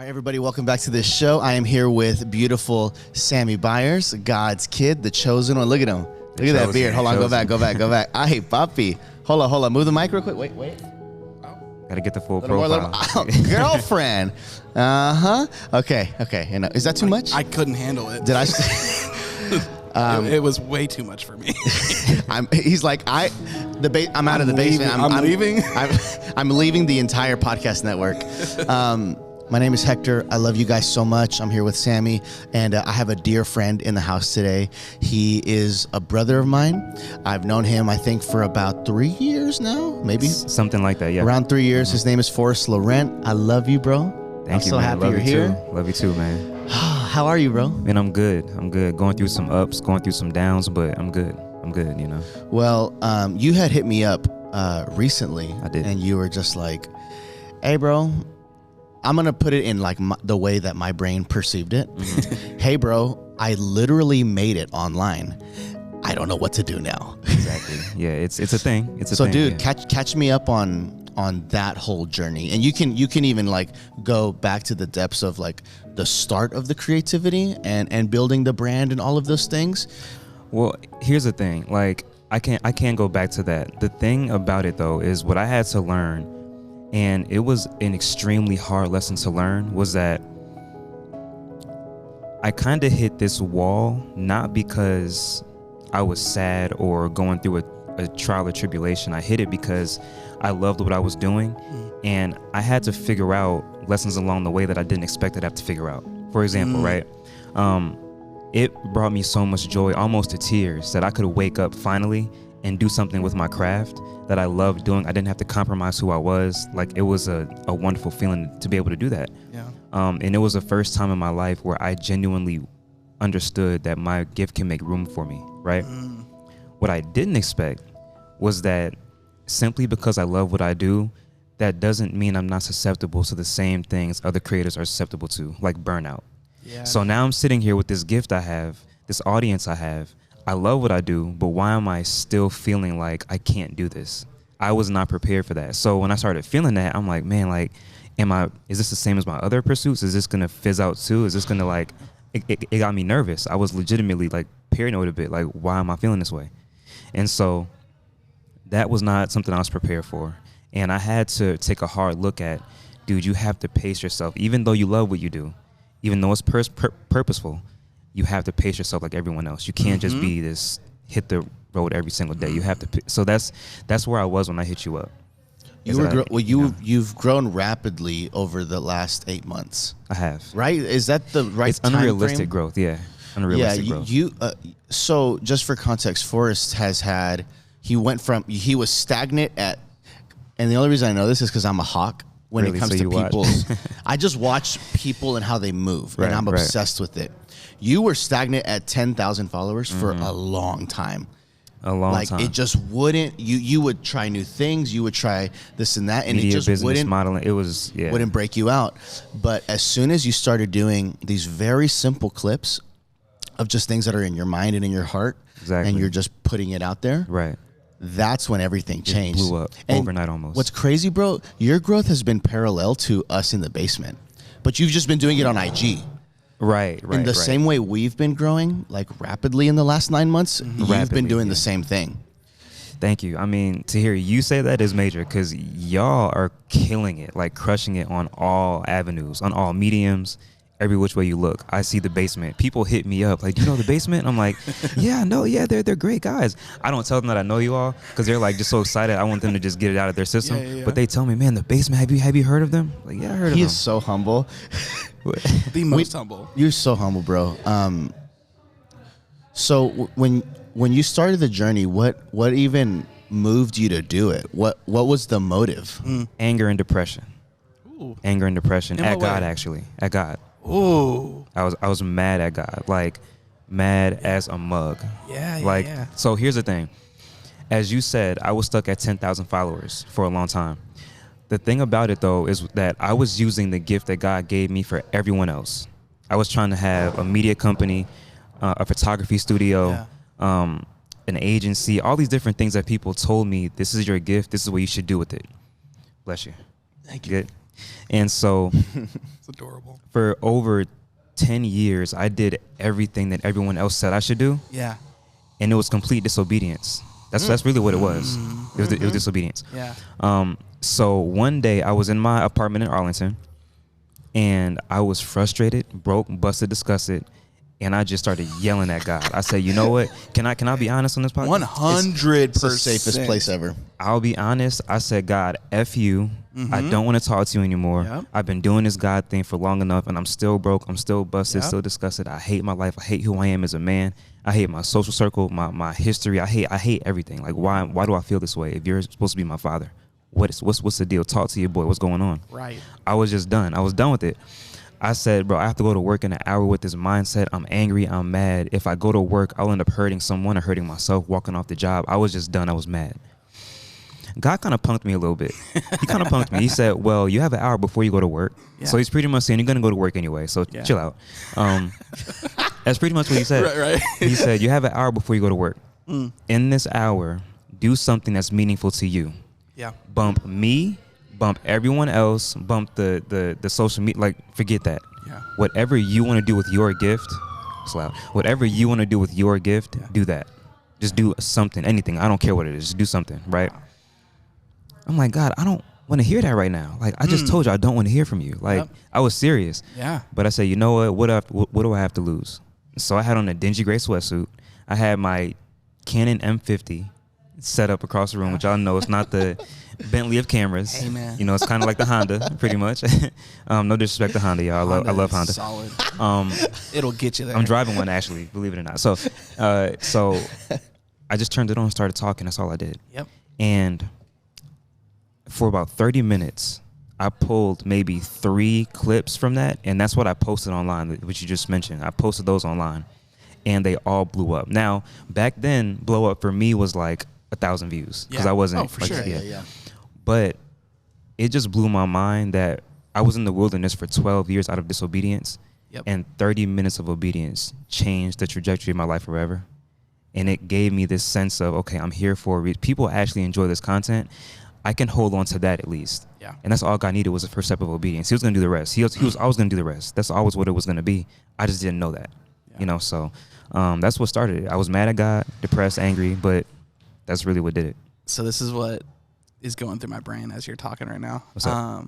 All right, everybody, welcome back to this show. I am here with beautiful Sammy Byers, God's kid, the chosen one. Look at him. Look at that beard. Hold on, go back. Ay, papi. Hold on. Move the mic real quick. Wait. Gotta get the full profile. Girlfriend. Okay. Is that too much? I couldn't handle it. Did I? It was way too much for me. He's like, I'm out of the basement. I'm leaving. I'm leaving the entire podcast network. My name is Hector. I love you guys so much. I'm here with Sammy, and I have a dear friend in the house today. He is a brother of mine. I've known him, I think, for about 3 years now, maybe something like that. Yeah, around 3 years. Mm-hmm. His name is Laurent. I love you, bro. Thank you, so man. happy Love you're you here. Too. Love you too, man. How are you, bro? Man, I'm good. Going through some ups, going through some downs, but I'm good. You know. Well, you had hit me up recently. I did. And you were just like, hey, bro, I'm going to put it in like the way that my brain perceived it. Mm-hmm. Hey, bro, I literally made it online. I don't know what to do now. Exactly. Yeah, it's a thing. It's a thing. So, dude, yeah. catch me up on that whole journey. And you can even like go back to the depths of like the start of the creativity and building the brand and all of those things. Well, here's the thing. Like I can't go back to that. The thing about it though is what I had to learn, and it was an extremely hard lesson to learn, was that I kind of hit this wall not because I was sad or going through a trial or tribulation. I hit it because I loved what I was doing, and I had to figure out lessons along the way that I didn't expect I'd have to figure out. For example, right? It brought me so much joy, almost to tears, that I could wake up finally and do something with my craft that I loved doing. I didn't have to compromise who I was. Like, it was a wonderful feeling to be able to do that. Yeah. And it was the first time in my life where I genuinely understood that my gift can make room for me, right? What I didn't expect was that simply because I love what I do, that doesn't mean I'm not susceptible to the same things other creators are susceptible to, like burnout. Yeah. So now I'm sitting here with this gift I have, this audience I have. I love what I do, but why am I still feeling like I can't do this? I was not prepared for that. So when I started feeling that, I'm like, man, like, is this the same as my other pursuits? Is this gonna fizz out too? Is this gonna like, it got me nervous. I was legitimately like paranoid a bit, like, why am I feeling this way? And so that was not something I was prepared for. And I had to take a hard look at, dude, you have to pace yourself. Even though you love what you do, even though it's purposeful, you have to pace yourself like everyone else. You can't just be this hit the road every single day. You have to. So that's where I was when I hit you up. You've grown rapidly over the last 8 months. I have. Right? Is that the right? It's unrealistic growth. Yeah, unrealistic growth. So just for context, Forrest has had. He was stagnant at, and the only reason I know this is because I'm a hawk. When it comes to people, I just watch people and how they move, and I'm obsessed with it. You were stagnant at 10,000 followers for a long time. Like it just wouldn't. You would try new things. You would try this and that, and media, it just wouldn't. Modeling. It was wouldn't break you out. But as soon as you started doing these very simple clips of just things that are in your mind and in your heart, and you're just putting it out there, right? That's when everything changed. Blew up overnight almost. What's crazy, bro, your growth has been parallel to us in the basement, but you've just been doing it on IG. Right. In the same way we've been growing, like rapidly in the last 9 months, you've been doing the same thing. Thank you. I mean, to hear you say that is major, because y'all are killing it, like crushing it on all avenues, on all mediums, every which way you look. I see the basement. People hit me up like, do you know the basement? I'm like, yeah, no, yeah, they're great guys. I don't tell them that I know you all because they're like just so excited. I want them to just get it out of their system. Yeah. But they tell me, man, the basement, have you heard of them? Like, yeah, I heard of them. He is so humble. The most humble. You're so humble, bro. So when you started the journey, what even moved you to do it? What was the motive? Anger and depression. Ooh. Anger and depression. At God, actually. At God. Ooh. I was mad at God, like mad as a mug. Yeah. So here's the thing. As you said, I was stuck at 10,000 followers for a long time. The thing about it though is that I was using the gift that God gave me for everyone else. I was trying to have a media company, a photography studio, an agency, all these different things that people told me, this is your gift, this is what you should do with it. Bless you. Thank you. Good. And so It's adorable. for over 10 years, I did everything that everyone else said I should do. Yeah. And it was complete disobedience. That's really what it was. It was disobedience. Yeah. So one day I was in my apartment in Arlington, and I was frustrated, broke, busted, disgusted, and I just started yelling at God. I said, you know what? Can I be honest on this podcast? 100%. It's the safest place ever. I'll be honest. I said, God, F you. I don't want to talk to you anymore. Yep. I've been doing this God thing for long enough, and I'm still broke. I'm still busted, still disgusted. I hate my life. I hate who I am as a man. I hate my social circle, my history. I hate everything. Like, why do I feel this way? If you're supposed to be my father, what's the deal? Talk to your boy. What's going on? Right. I was just done. I was done with it. I said, bro, I have to go to work in an hour with this mindset. I'm angry. I'm mad. If I go to work, I'll end up hurting someone or hurting myself, walking off the job. I was just done. I was mad. God kind of punked me a little bit. He kind of punked me. He said, well, you have an hour before you go to work. Yeah. So he's pretty much saying you're going to go to work anyway. So chill out. That's pretty much what he said. Right. He said, you have an hour before you go to work. In this hour, do something that's meaningful to you. Yeah. Bump me. Bump everyone else, bump the social media, like, forget that. Yeah. Whatever you want to do with your gift, it's loud. Whatever you want to do with your gift, do that. Just do something, anything. I don't care what it is. Just do something, right? I'm like, God, I don't want to hear that right now. Like, I just told you I don't want to hear from you. Like, I was serious. Yeah. But I said, you know what do I have to lose? So I had on a dingy gray sweatsuit. I had my Canon M50 set up across the room, which y'all know it's not the Bentley of cameras. Hey, man. You know, it's kind of like the Honda, pretty much. No disrespect to Honda, y'all. I love Honda. Solid. It'll get you there. I'm driving one, actually, believe it or not. So I just turned it on and started talking. That's all I did. Yep. And for about 30 minutes, I pulled maybe 3 clips from that, and that's what I posted online, which you just mentioned. I posted those online, and they all blew up. Now, back then, blow up for me was like 1,000 views because I wasn't. Oh, for sure. Yeah. But it just blew my mind that I was in the wilderness for 12 years out of disobedience, and 30 minutes of obedience changed the trajectory of my life forever. And it gave me this sense of, okay, I'm here for a reason. People actually enjoy this content. I can hold on to that at least. Yeah. And that's all God needed was the first step of obedience. He was going to do the rest. I was going to do the rest. That's always what it was going to be. I just didn't know that. You know, so that's what started it. I was mad at God, depressed, angry, but that's really what did it. So this is what is going through my brain as you're talking right now. What's up?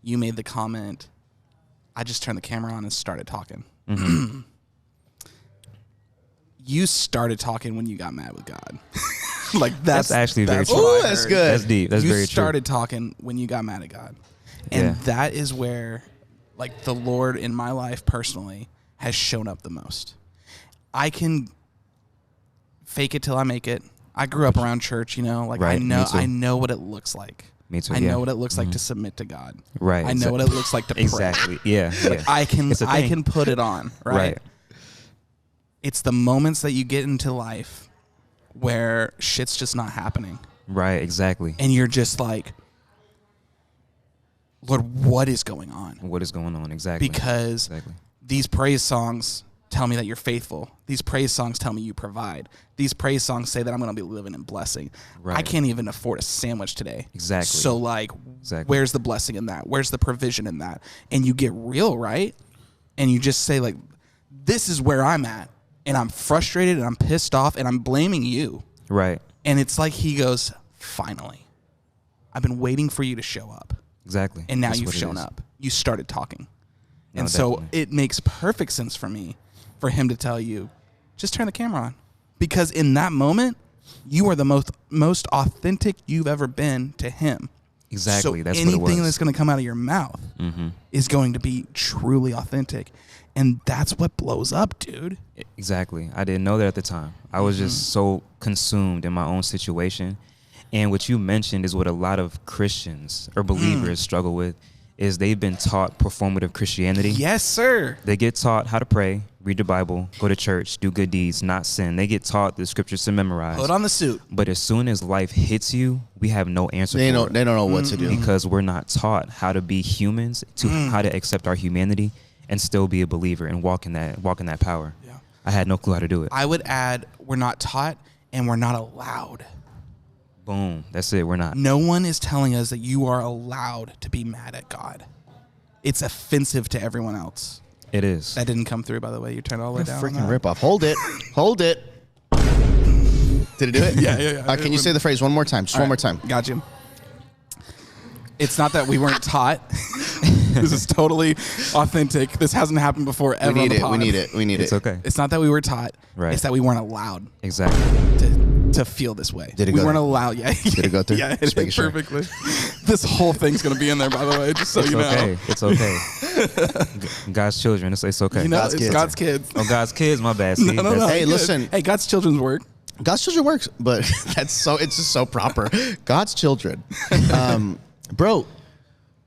You made the comment, I just turned the camera on and started talking. Mm-hmm. You started talking when you got mad with God. Like that's actually very true. Oh, that's good. That's deep. That's very true. You started talking when you got mad at God. And that is where, like, the Lord in my life personally has shown up the most. I can fake it till I make it. I grew up around church, you know, like I know what it looks like. Me too. I know what it looks like to submit to God. Right. I know what it looks like to pray. Exactly. Yeah. Like, I can put it on, right? It's the moments that you get into life where shit's just not happening. Right, exactly. And you're just like, Lord, what is going on? What is going on, exactly. Because these praise songs tell me that you're faithful. These praise songs tell me you provide. These praise songs say that I'm going to be living in blessing. Right. I can't even afford a sandwich today. Exactly. So, like, where's the blessing in that? Where's the provision in that? And you get real, right? And you just say, like, this is where I'm at. And I'm frustrated and I'm pissed off and I'm blaming you. Right. And it's like he goes, finally, I've been waiting for you to show up. Exactly. And now you've shown up. You started talking. And so it makes perfect sense for me for him to tell you, just turn the camera on. Because in that moment, you are the most authentic you've ever been to him. Exactly. So that's what it was. anything that's going to come out of your mouth is going to be truly authentic. And that's what blows up, dude. Exactly. I didn't know that at the time. I was just so consumed in my own situation. And what you mentioned is what a lot of Christians or believers struggle with, is they've been taught performative Christianity. Yes, sir. They get taught how to pray, read the Bible, go to church, do good deeds, not sin. They get taught the scriptures to memorize. Put on the suit. But as soon as life hits you, we have no answer for it. They don't know what to do. Because we're not taught how to be humans, to how to accept our humanity and still be a believer and walk in that power. Yeah. I had no clue how to do it. I would add, we're not taught and we're not allowed. Boom. That's it. We're not. No one is telling us that you are allowed to be mad at God. It's offensive to everyone else. It is. That didn't come through, by the way. You turned all the way down. Freaking ripoff. Hold it. Hold it. Did it do it? Yeah. Can you say the phrase one more time? Just one more time. Got you. It's not that we weren't taught. This is totally authentic. This hasn't happened before ever. We need it. It's okay. It's not that we were taught. Right. It's that we weren't allowed. Exactly. To feel this way. Did it we go weren't through? allowed. Yeah. Did it go through? Yeah, it did perfectly. This whole thing's going to be in there, by the way, just so It's you know. okay. It's okay. God's children. It's okay. You know, God's it's kids. God's kids. Oh, God's kids. My bad. See? No. Hey, Good. listen. Hey, God's children's work. God's children works, but it's just so proper. God's children. Bro,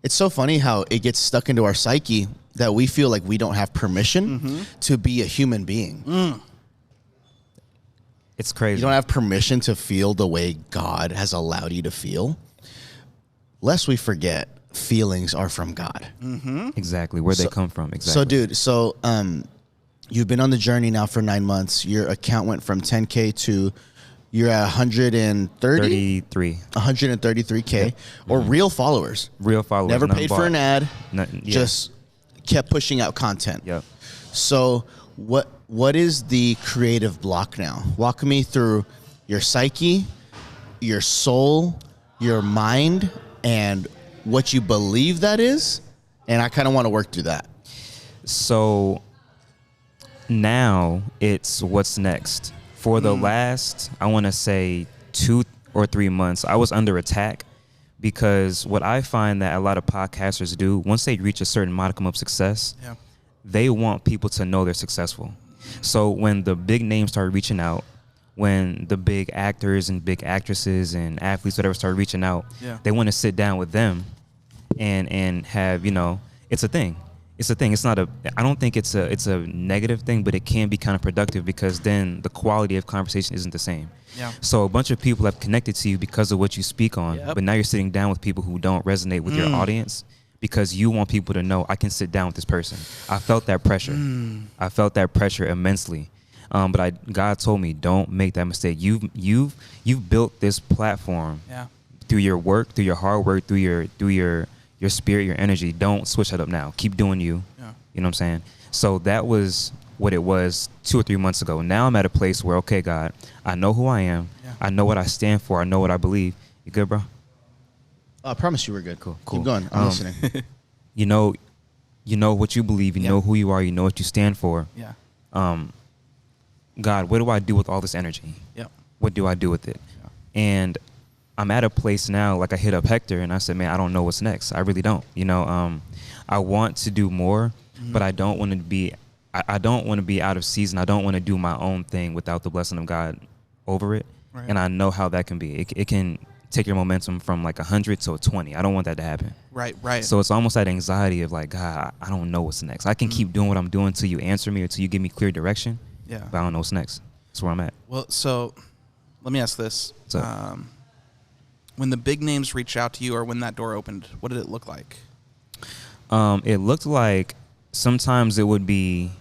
it's so funny how it gets stuck into our psyche that we feel like we don't have permission to be a human being. It's crazy. You don't have permission to feel the way God has allowed you to feel. Lest we forget, feelings are from God. Exactly. Where they come from. Exactly. So, dude, you've been on the journey now for 9 months. Your account went from 10K to you're at 133K or real followers. Real followers. Never paid for an ad. Just kept pushing out content. Yep. So what is the creative block now? Walk me through your psyche, your soul, your mind, and what you believe that is. And I kind of want to work through that. So now it's what's next. For the last, I want to say 2 or 3 months, I was under attack because what I find that a lot of podcasters do, once they reach a certain modicum of success, they want people to know they're successful. So when the big names start reaching out, when the big actors and big actresses and athletes, whatever, start reaching out, they want to sit down with them and have, it's a thing. It's a thing. It's not I don't think it's a negative thing, but it can be kind of productive because then the quality of conversation isn't the same. Yeah. So a bunch of people have connected to you because of what you speak on, but now you're sitting down with people who don't resonate with your audience because you want people to know I can sit down with this person. I felt that pressure. I felt that pressure immensely. But God told me, don't make that mistake. You've built this platform through your work, through your hard work, through your spirit, your energy. Don't switch that up now. Keep doing you. You know what I'm saying? So that was what it was 2 or 3 months ago. Now I'm at a place where, okay, God, I know who I am. I know what I stand for. I know what I believe. You good, bro? I promise you we're good. Cool. Keep going. I'm listening. You know what you believe. You know who you are. You know what you stand for. Yeah. God, what do I do with all this energy? What do I do with it? And I'm at a place now, like I hit up Hector and I said, man, I don't know what's next. I really don't. I want to do more, but I don't want to be out of season. I don't want to do my own thing without the blessing of God over it. Right. And I know how that can be. It can take your momentum from like 100 to a 20. I don't want that to happen. Right. So it's almost that anxiety of like, God, I don't know what's next. I can keep doing what I'm doing till you answer me or till you give me clear direction. Yeah. But I don't know what's next. That's where I'm at. Well, so let me ask this. When the big names reached out to you or when that door opened, what did it look like? It looked like sometimes it would be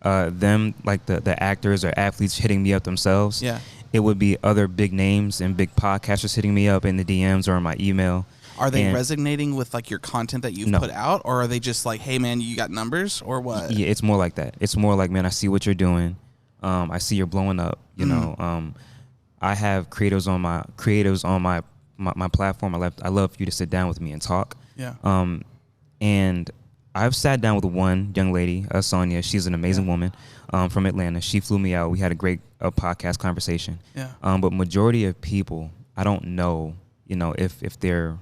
them, like the actors or athletes hitting me up themselves. Yeah. It would be other big names and big podcasters hitting me up in the DMs or in my email. Are they resonating with like your content that you've put out, or are they just like, hey man, you got numbers, or what? Yeah, it's more like that. It's more like, man, I see what you're doing. I see you're blowing up. You know, I have creatives on my platform. I love for you to sit down with me and talk. Yeah. And I've sat down with one young lady, Sonia. She's an amazing woman from Atlanta. She flew me out. We had a great podcast conversation. Yeah. But majority of people, I don't know, if their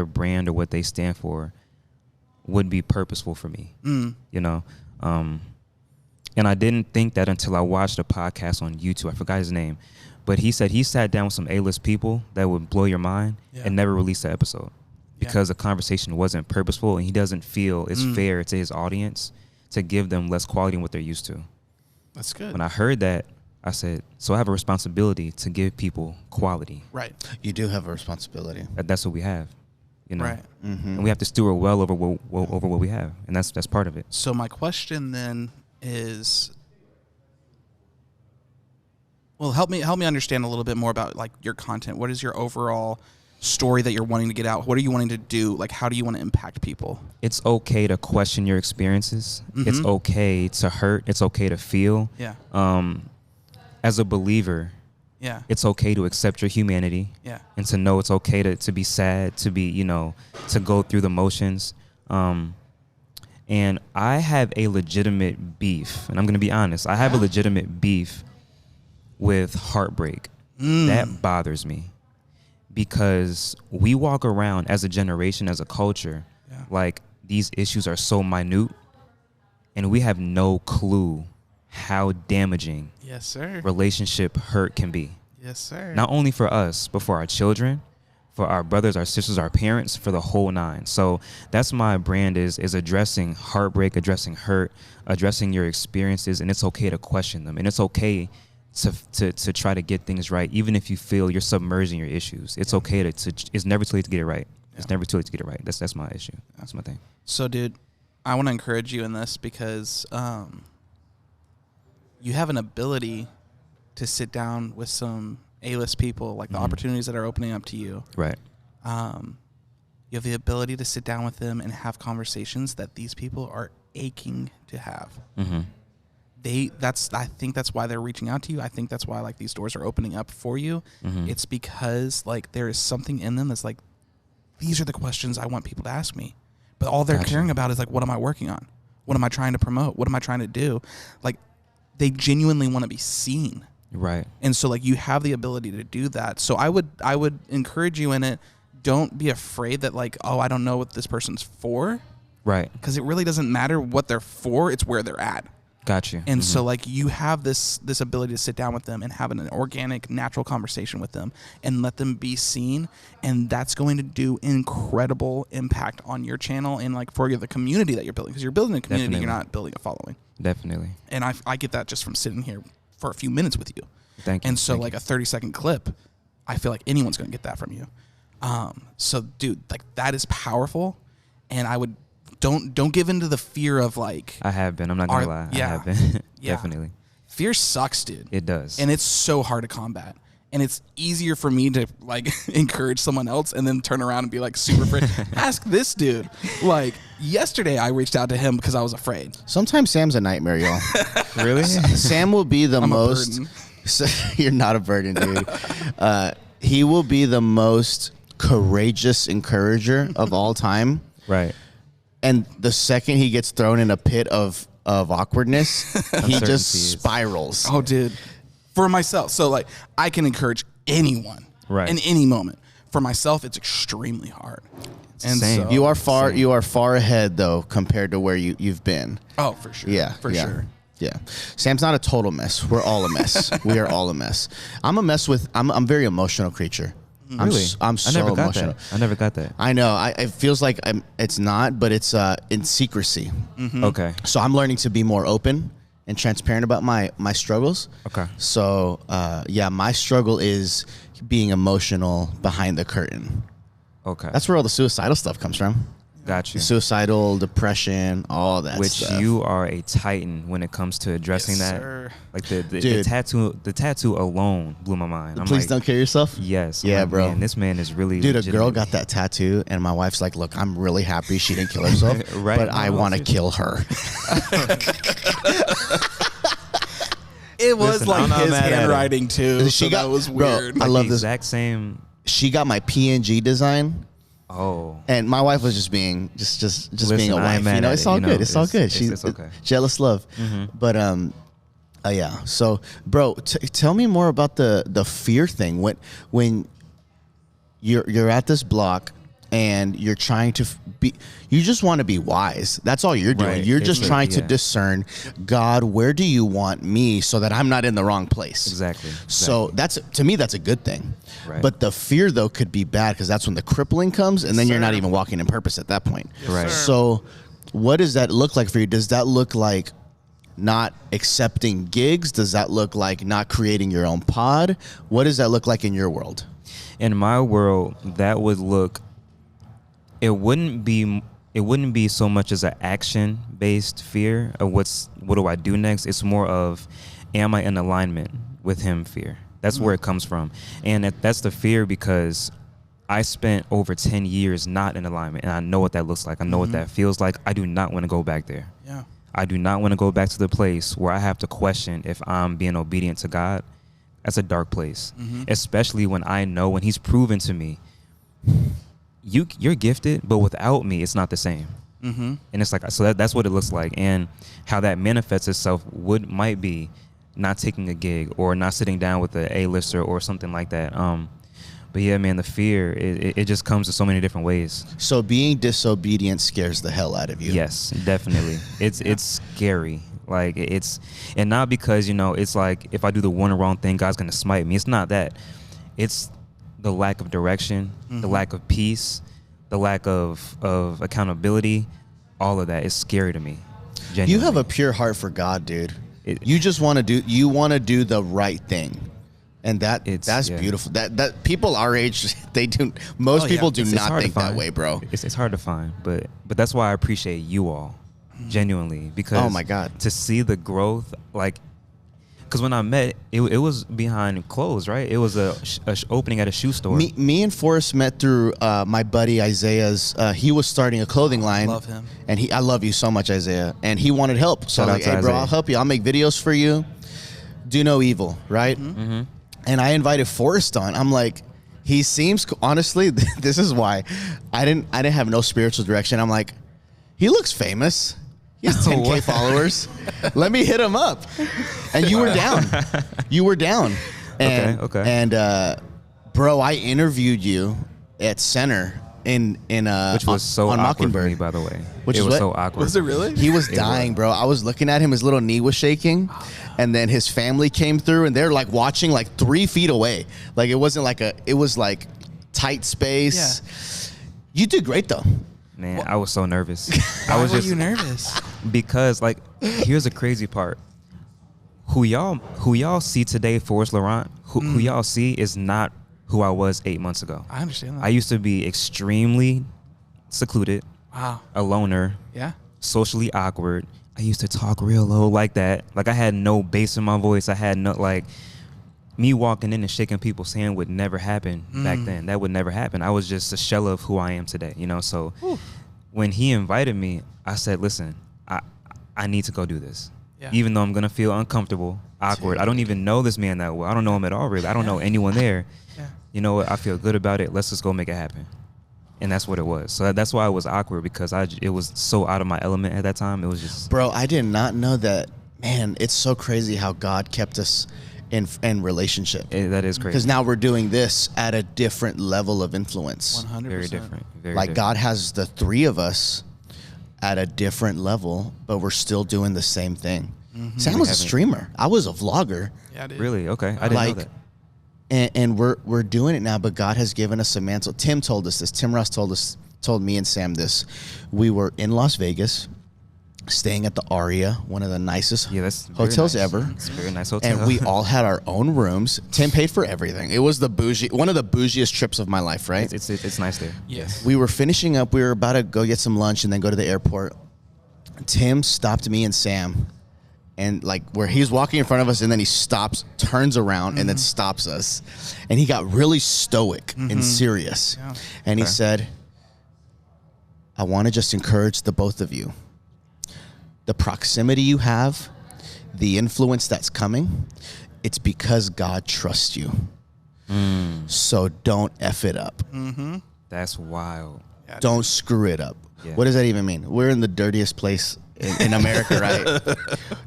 brand or what they stand for would be purposeful for me. And I didn't think that until I watched a podcast on YouTube. I forgot his name. But he said he sat down with some A-list people that would blow your mind and never released the episode because the conversation wasn't purposeful, and he doesn't feel it's fair to his audience to give them less quality than what they're used to. That's good. When I heard that, I said, so I have a responsibility to give people quality. Right. You do have a responsibility. That's what we have. Right. And we have to steward well over what we have, and that's part of it. So my question then is, Well, help me understand a little bit more about like your content. What is your overall story that you're wanting to get out? What are you wanting to do? Like, how do you want to impact people? It's okay to question your experiences. Mm-hmm. It's okay to hurt. It's okay to feel. Yeah. As a believer, yeah, it's okay to accept your humanity. Yeah. And to know it's okay to be sad, to be, to go through the motions. And I have a legitimate beef, and I'm going to be honest. I have a legitimate beef with heartbreak. That bothers me because we walk around as a generation, as a culture, like these issues are so minute, and we have no clue how damaging relationship hurt can be. Yes, sir. Not only for us, but for our children, for our brothers, our sisters, our parents, for the whole nine. So that's my brand is addressing heartbreak, addressing hurt, addressing your experiences, and it's okay to question them. And it's okay to try to get things right, even if you feel you're submerging your issues. It's okay it's never too late to get it right. Yeah. It's never too late to get it right. That's my issue. That's my thing. So, dude, I want to encourage you in this because you have an ability to sit down with some A-list people, like the opportunities that are opening up to you. Right. You have the ability to sit down with them and have conversations that these people are aching to have. Mm-hmm. I think that's why they're reaching out to you. I think that's why like these doors are opening up for you. Mm-hmm. It's because like there is something in them that's like, these are the questions I want people to ask me. But all they're caring about is like, what am I working on? What am I trying to promote? What am I trying to do? Like, they genuinely want to be seen. Right. And so like you have the ability to do that. So I would encourage you in it. Don't be afraid that like, oh, I don't know what this person's for. Right. Because it really doesn't matter what they're for. It's where they're at. Got you. And so like you have this ability to sit down with them and have an organic, natural conversation with them and let them be seen. And that's going to do incredible impact on your channel and like for the community that you're building. Because you're building a community, Definitely. You're not building a following. Definitely. And I get that just from sitting here for a few minutes with you. Thank you. And so like a 30-second clip, I feel like anyone's going to get that from you. So dude, like that is powerful. And I would don't give into the fear of like. I have been. I'm not gonna lie. Yeah, I have been. Definitely. Fear sucks, dude. It does. And it's so hard to combat. And it's easier for me to like encourage someone else and then turn around and be like super afraid. Ask this dude. Like yesterday I reached out to him because I was afraid. Sometimes Sam's a nightmare, y'all. Really? Sam will be the most. You're not a burden, dude. He will be the most courageous encourager of all time. Right. And the second he gets thrown in a pit of awkwardness, he just spirals. Oh, dude. For myself. So, like, I can encourage anyone in any moment. For myself, it's extremely hard. And Same. So, you are far ahead, though, compared to where you've been. Oh, for sure. Yeah. For sure. Yeah. Sam's not a total mess. We're all a mess. We are all a mess. I'm a mess with, I'm a very emotional creature. Really? I'm so emotional. I never got that. I know. It feels like it's not, but it's in secrecy. Mm-hmm. Okay. So I'm learning to be more open and transparent about my struggles. Okay. So my struggle is being emotional behind the curtain. Okay. That's where all the suicidal stuff comes from. Got you. Suicidal, depression, all that stuff. Which you are a titan when it comes to addressing that. Sir. Like the tattoo alone blew my mind. I'm Please like, don't kill yourself. Yes. Yeah, like, bro. Man, this man is really Dude, a girl got that tattoo, and my wife's like, "Look, I'm really happy she didn't kill herself, Right. but I want to kill her." It was Listen, like I'm not his mad at handwriting too. That was weird. Bro, I love this. Exact same. She got my PNG design. Oh. And my wife was just being Listen, being a wife. mad You know, at it's it, all you know, good. It's all good. It's okay. Jealous love. Mm-hmm. But yeah. So, bro, tell me more about the fear thing. When you're at this block and you're trying to you just want to be wise. That's all you're doing. Right. You're just trying to discern, God, where do you want me so that I'm not in the wrong place? Exactly. So to me, that's a good thing. Right. But the fear, though, could be bad because that's when the crippling comes, and then you're not even walking in purpose at that point. Right. So what does that look like for you? Does that look like not accepting gigs? Does that look like not creating your own pod? What does that look like in your world? In my world, that would look. It wouldn't be so much as an action-based fear of what do I do next. It's more of, am I in alignment with him fear. That's where it comes from. And that's the fear because I spent over 10 years not in alignment, and I know what that looks like. I know what that feels like. I do not want to go back there. Yeah. I do not want to go back to the place where I have to question if I'm being obedient to God. That's a dark place, especially when I know, when he's proven to me, you're gifted, but without me, it's not the same. And it's like, so that's what it looks like. And how that manifests itself might be not taking a gig or not sitting down with an A-lister or something like that. But yeah, man, the fear, it just comes in so many different ways. So being disobedient scares the hell out of you. Yes, definitely. It's scary. Like and not because, it's like if I do the one wrong thing, God's going to smite me. It's not that. It's the lack of direction, the lack of peace, the lack of accountability. All of that is scary to me. Genuinely. You have a pure heart for God, dude. You just want to do the right thing. And that's beautiful. That people our age, most people do not think that way, bro. It's hard to find, but that's why I appreciate you all, genuinely, because oh my God, to see the growth, like, because when I met, it was behind clothes, right? It was a opening at a shoe store. Me and Forrest met through my buddy Isaiah's. He was starting a clothing line. Love him. And I love you so much, Isaiah. And he wanted help, so I was like, hey, bro, I'll help you. I'll make videos for you. Do no evil, right? And I invited Forrest on. I'm like, he seems, honestly, this is why I didn't have no spiritual direction. I'm like, he looks famous. He has 10K followers. Let me hit him up. And you were down. You were down. And, okay. And bro, I interviewed you at Center which was so on awkward for Mockingbird. me, by the way. Which it was was what? so awkward. Was it really? He was dying, bro. I was looking at him. His little knee was shaking. And then his family came through, and they're like watching like 3 feet away. Like it wasn't like it was like tight space. Yeah. You did great though. Man, I was so nervous. Why were you nervous? Because like, here's the crazy part. Who y'all see today, Forrest Laurent, who y'all see is not who I was 8 months ago. I understand that. I used to be extremely secluded. Wow. A loner. Yeah. Socially awkward. I used to talk real low like that. Like I had no bass in my voice. I had no, like, me walking in and shaking people's hand would never happen back then. That would never happen. I was just a shell of who I am today, So when he invited me, I said, listen, I need to go do this. Yeah. Even though I'm going to feel uncomfortable, awkward. I don't even know this man that well. I don't know him at all, really. I don't know anyone there. Yeah. You know what? I feel good about it. Let's just go make it happen. And that's what it was. So that's why it was awkward, because it was so out of my element at that time. It was just... Bro, I did not know that. Man, it's so crazy how God kept us in relationship. That is crazy. Because now we're doing this at a different level of influence. 100%. Very different. Like God has the three of us at a different level, but we're still doing the same thing. Sam was a streamer. I was a vlogger. Yeah, dude. Really? Okay. I didn't know that. And we're doing it now, but God has given us a mantle. Tim told us this. Tim Ross told me and Sam this. We were in Las Vegas, staying at the Aria, one of the nicest hotels ever. It's a very nice hotel. And we all had our own rooms. Tim paid for everything. It was one of the bougiest trips of my life, right? It's nice there. Yes. We were finishing up. We were about to go get some lunch and then go to the airport. Tim stopped me and Sam. And like where he's walking in front of us, and then he stops, turns around, and then stops us. And he got really stoic and serious. Yeah. And he said, I want to just encourage the both of you. The proximity you have, the influence that's coming, it's because God trusts you. So don't F it up. That's wild. Yeah, don't screw it up. Yeah. What does that even mean? We're in the dirtiest place in America, right?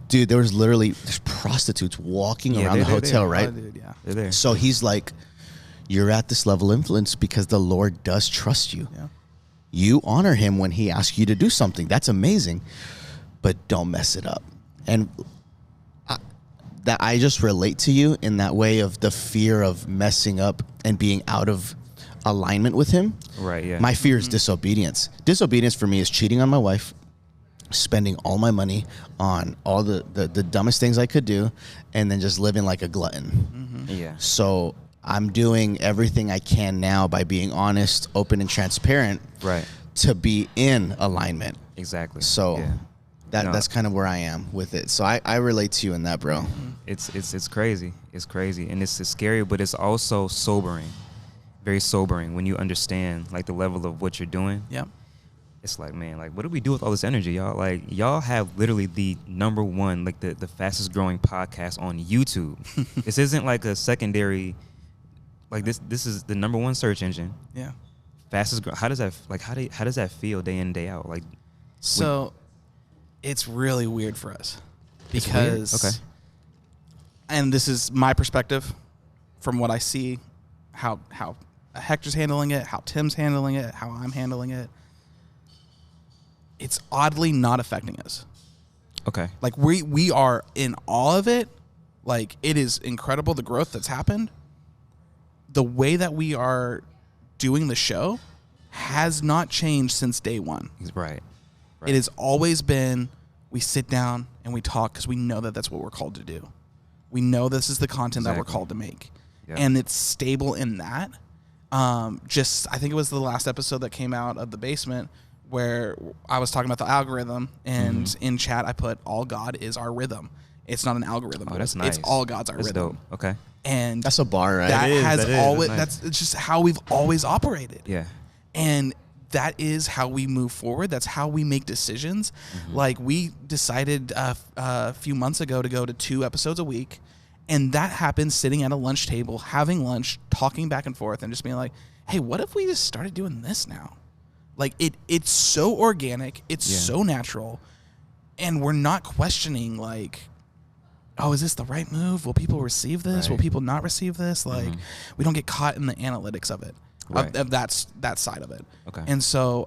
Dude, there's prostitutes walking around the hotel, right? Dude, yeah. They're there. So he's like, you're at this level of influence because the Lord does trust you. Yeah. You honor him when he asks you to do something. That's amazing. But don't mess it up. And I just relate to you in that way of the fear of messing up and being out of alignment with him. Right, yeah. My fear is disobedience. Disobedience for me is cheating on my wife, spending all my money on all the dumbest things I could do, and then just living like a glutton. Yeah. So I'm doing everything I can now by being honest, open, and transparent, right, to be in alignment. Exactly. So that's kind of where I am with it. So I relate to you in that, bro. It's crazy. It's crazy, and it's scary, but it's also sobering, very sobering when you understand like the level of what you're doing. Yeah. It's like, man, like, what do we do with all this energy, y'all? Like, y'all have literally the number one, like the fastest growing podcast on YouTube. This isn't like a secondary, like this is the number one search engine. Yeah. Fastest how does that feel day in, day out? Like, so it's really weird for us because, okay. And this is my perspective from what I see, how Hector's handling it, how Tim's handling it, how I'm handling it. It's oddly not affecting us. Okay. Like we are in awe of it. Like, it is incredible, the growth that's happened. The way that we are doing the show has not changed since day one. Right. It has always been, we sit down and we talk because we know that that's what we're called to do. We know this is the content that we're called to make. Yeah. And it's stable in that. I think it was the last episode that came out of The Basement where I was talking about the algorithm, and in chat I put, all God is our rhythm. It's not an algorithm. Oh, that's nice. It's all God's our that's rhythm. Dope. Okay. And that's a bar, right? That's just how we've always operated. Yeah. And that is how we move forward. That's how we make decisions. Like, we decided a few months ago to go to 2 episodes a week, and that happened sitting at a lunch table, having lunch, talking back and forth, and just being like, hey, what if we just started doing this now? Like, it's so organic, it's so natural, and we're not questioning, like, oh, is this the right move? Will people receive this? Right. Will people not receive this? Like, we don't get caught in the analytics of it, of that side of it. Okay. And so,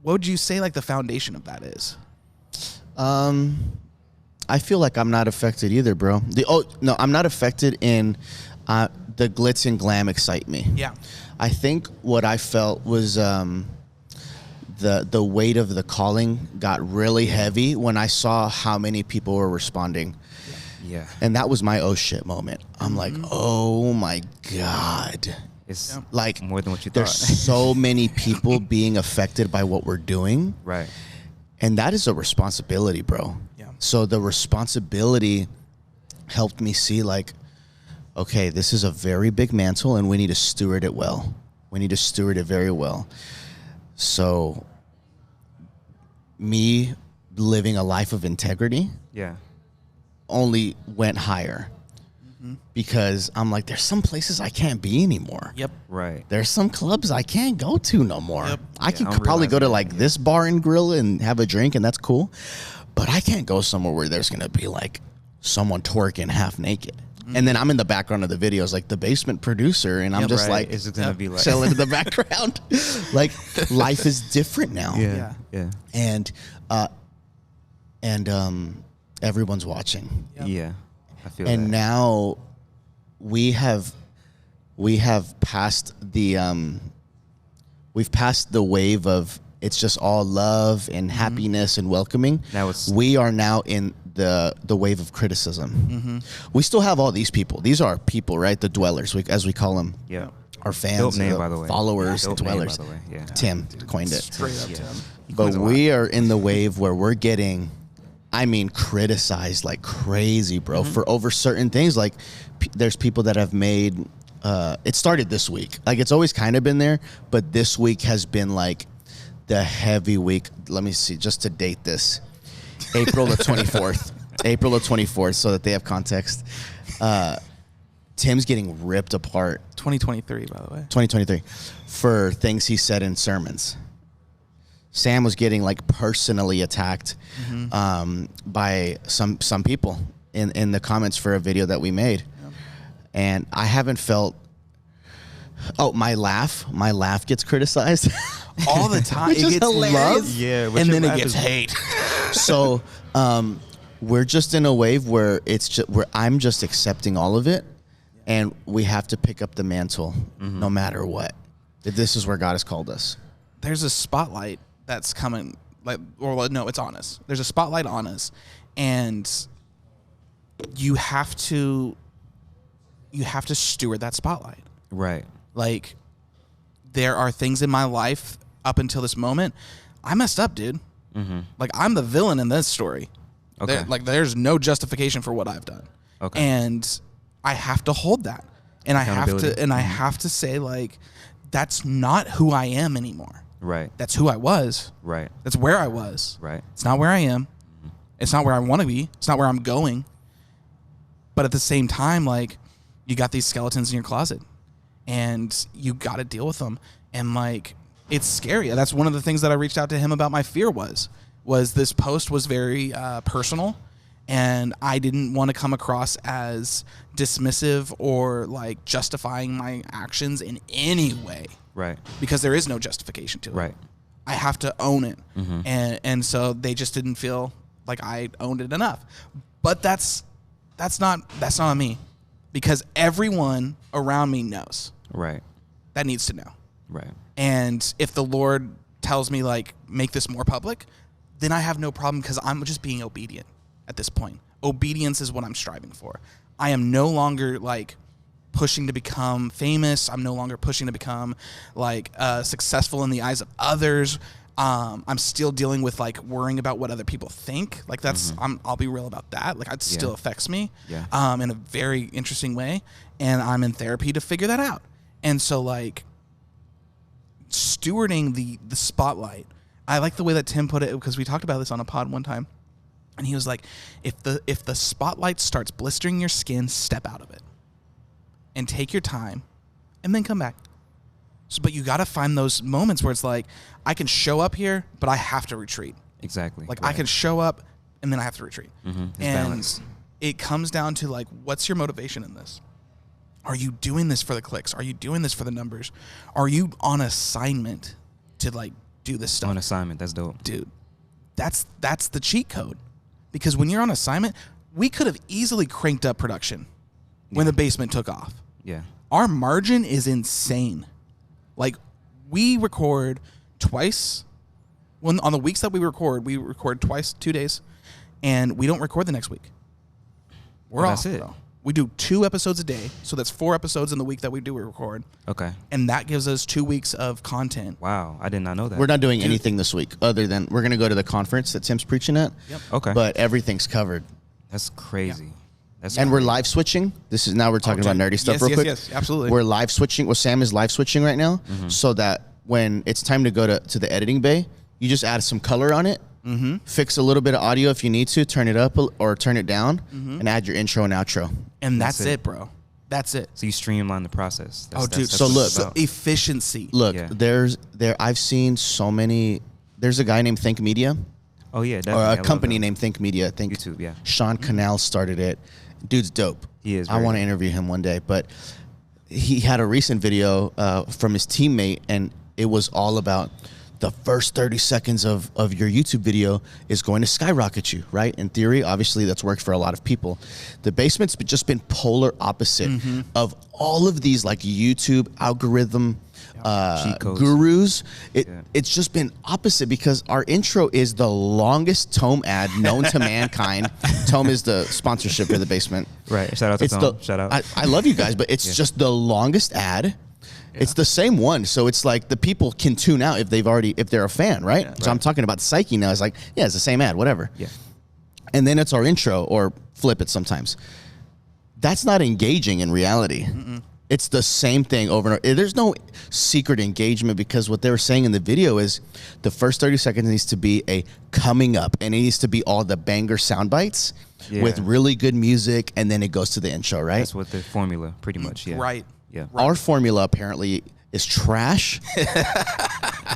what would you say, like, the foundation of that is? I feel like I'm not affected either, bro. I'm not affected in the glitz and glam excite me. Yeah. I think what I felt was the weight of the calling got really heavy when I saw how many people were responding. Yeah. And that was my oh shit moment. I'm like, oh my God. It's like more than what you thought. There's so many people being affected by what we're doing. Right. And that is a responsibility, bro. Yeah. So the responsibility helped me see, like, okay, this is a very big mantle and we need to steward it well. We need to steward it very well. So me living a life of integrity only went higher because I'm like, there's some places I can't be anymore. Yep. Right. There's some clubs I can't go to no more. Yep. I can probably go to like this bar and grill and have a drink, and that's cool. But I can't go somewhere where there's going to be like someone twerking half naked. And then I'm in the background of the videos, like the basement producer, and I'm just like, it's gonna be like chilling in the background. Like, life is different now. Yeah. And everyone's watching. Yep. Yeah. I feel And that. now we have passed the we've passed the wave of it's just all love and happiness and welcoming. Now we are now in the wave of criticism. We still have all these people. These are people, right? The dwellers, as we call them. Yeah. Our fans, Dope name, by the way. followers, Dope dwellers. name, by the way. Yeah. Tim coined it. Straight up, Tim. But we are in the wave where we're getting, criticized like crazy, bro, for over certain things. Like, there's people that have made, it started this week. Like, it's always kind of been there, but this week has been like the heavy week. Let me see, just to date this. April the 24th. April the 24th, so that they have context. Tim's getting ripped apart. 2023, by the way. 2023. For things he said in sermons. Sam was getting like personally attacked by some people in the comments for a video that we made. Yep. And I haven't felt... Oh, my laugh gets criticized. All the time. It gets love, and then it gets hate. So we're just in a wave where I'm just accepting all of it, and we have to pick up the mantle no matter what. This is where God has called us. There's a spotlight that's coming, it's on us. There's a spotlight on us, and you have to steward that spotlight. Right. Like, there are things in my life up until this moment, I messed up, dude. Like, I'm the villain in this story. Okay. There's no justification for what I've done. Okay. And I have to hold that. And I have to say, like, that's not who I am anymore. Right. That's who I was. Right. That's where I was. Right. It's not where I am. Mm-hmm. It's not where I want to be. It's not where I'm going. But at the same time, like, you got these skeletons in your closet and you got to deal with them. And, like, it's scary. That's one of the things that I reached out to him about my fear was this post was very personal. And I didn't want to come across as dismissive or, like, justifying my actions in any way. Right. Because there is no justification to it. Right. I have to own it. Mm-hmm. And so they just didn't feel like I owned it enough. But that's not on me, because everyone around me knows. Right. That needs to know. Right. And if the Lord tells me, like, make this more public, then I have no problem, because I'm just being obedient at this point. Obedience is what I'm striving for. I am no longer, like, pushing to become famous. I'm no longer pushing to become, like, successful in the eyes of others. I'm still dealing with, like, worrying about what other people think. Like, that's, I'll be real about that. Like, it still affects me in a very interesting way. And I'm in therapy to figure that out. And so, like, stewarding the spotlight, I like the way that Tim put it, because we talked about this on a pod one time. And he was like, if the spotlight starts blistering your skin, step out of it and take your time and then come back. So, but you got to find those moments where it's like, I can show up here, but I have to retreat. Exactly. Like, right. I can show up and then I have to retreat. Mm-hmm. And balance. It comes down to, like, what's your motivation in this? Are you doing this for the clicks? Are you doing this for the numbers? Are you on assignment to, like, do this stuff? On assignment. That's dope. Dude, that's the cheat code. Because when you're on assignment, we could have easily cranked up production when the basement took off. Yeah. Our margin is insane. Like, we record twice. On the weeks that we record twice, 2 days, and we don't record the next week. We're off. That's it. Bro. We do 2 episodes a day, so that's 4 episodes in the week that we record. Okay. And that gives us 2 weeks of content. Wow, I did not know that. We're not doing anything this week other than we're going to go to the conference that Tim's preaching at. Yep. Okay. But everything's covered. That's crazy. Yeah. And we're live switching. Now we're talking about nerdy stuff real quick. Yes, absolutely. We're live switching. Well, Sam is live switching right now, so that when it's time to go to the editing bay, you just add some color on it, fix a little bit of audio if you need to, turn it up or turn it down, and add your intro and outro. And that's it, bro. That's it. So you streamline the process. Dude. So look, efficiency. Look, I've seen so many. There's a guy named Think Media. Oh yeah, definitely. Or a company named Think Media. I think YouTube. Yeah. Sean Cannell started it. Dude's dope. He is. I want to interview him one day, but he had a recent video from his teammate, and it was all about the first 30 seconds of your YouTube video is going to skyrocket you, right? In theory, obviously, that's worked for a lot of people. The basement's just been polar opposite of all of these, like, YouTube algorithm gurus. It's just been opposite, because our intro is the longest Tome ad known to mankind. Tome is the sponsorship for the basement. Right. Shout out to Tome. Shout out. I love you guys, but it's just the longest ad. Yeah. It's the same one, so it's like the people can tune out if they're a fan, right? Yeah, so I'm talking about psyche now. It's like, yeah, it's the same ad, whatever. Yeah. And then it's our intro, or flip it sometimes. That's not engaging in reality. It's the same thing over and over. There's no secret engagement, because what they were saying in the video is the first 30 seconds needs to be a coming up, and it needs to be all the banger sound bites with really good music, and then it goes to the intro, right? That's what the formula, pretty much, yeah. Right. Yeah. Our formula apparently is trash,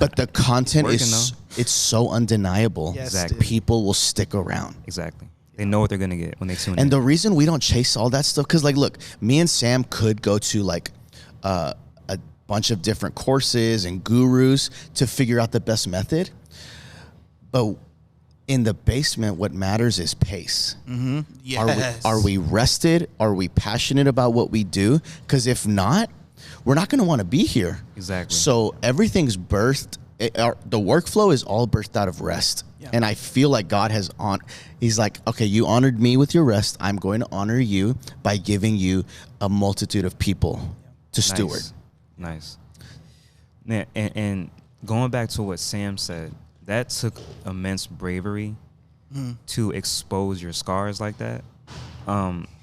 but the content it's so undeniable. Yes, that people will stick around. Exactly. They know what they're going to get when they tune in. And the reason we don't chase all that stuff, because, like, look, me and Sam could go to, like, a bunch of different courses and gurus to figure out the best method. But in the basement, what matters is pace. Yes. Are we rested? Are we passionate about what we do? Because if not, we're not going to want to be here. Exactly. So everything's birthed. The workflow is all birthed out of rest. Yeah. And I feel like God he's like, okay, you honored me with your rest. I'm going to honor you by giving you a multitude of people to steward. Nice. And going back to what Sam said, that took immense bravery to expose your scars like that.